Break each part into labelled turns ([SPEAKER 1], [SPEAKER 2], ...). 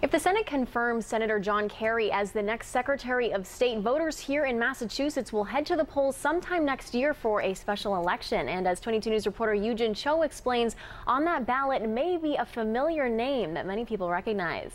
[SPEAKER 1] If the Senate confirms Senator John Kerry as the next Secretary of State, voters here in Massachusetts will head to the polls sometime next year for a special election. And as 22 News reporter Eugene Cho explains, on that ballot may be a familiar name that many people recognize.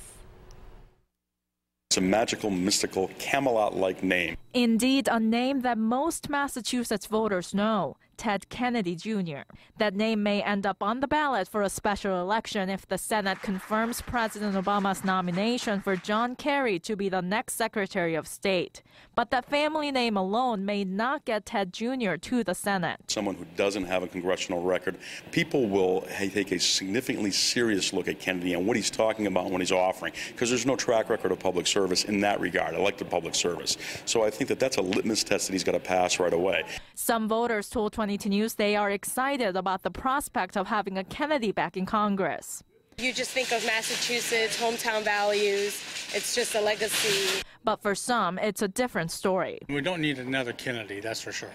[SPEAKER 2] It's a magical, mystical, Camelot-like name.
[SPEAKER 3] Indeed, a name that most Massachusetts voters know, Ted Kennedy Jr. That name may end up on the ballot for a special election if the Senate confirms President Obama's nomination for John Kerry to be the next Secretary of State. But that family name alone may not get Ted Jr. to the Senate.
[SPEAKER 2] Someone who doesn't have a congressional record, people will take a significantly serious look at Kennedy and what he's talking about and what he's offering, because there's no track record of public service in that regard, elected public service. So I think that that's a litmus test that he's got to pass right away.
[SPEAKER 3] Some voters told 22 News they are excited about the prospect of having a Kennedy back in Congress.
[SPEAKER 4] You just think of Massachusetts, hometown values. It's just a legacy.
[SPEAKER 3] But for some, it's a different story.
[SPEAKER 5] We don't need another Kennedy, that's for sure.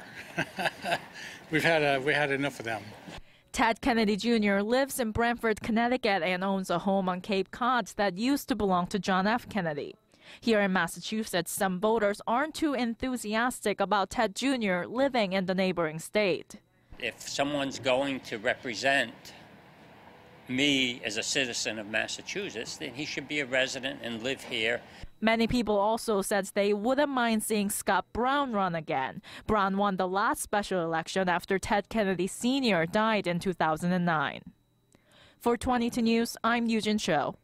[SPEAKER 5] we had enough of them.
[SPEAKER 3] Ted Kennedy Jr. lives in Brantford, Connecticut, and owns a home on Cape Cod that used to belong to John F. Kennedy. Here in Massachusetts, some voters aren't too enthusiastic about Ted Jr. living in the neighboring state.
[SPEAKER 6] If someone's going to represent me as a citizen of Massachusetts, then he should be a resident and live here.
[SPEAKER 3] Many people also said they wouldn't mind seeing Scott Brown run again. Brown won the last special election after Ted Kennedy Sr. died in 2009. For 22 News, I'm Eugene Cho.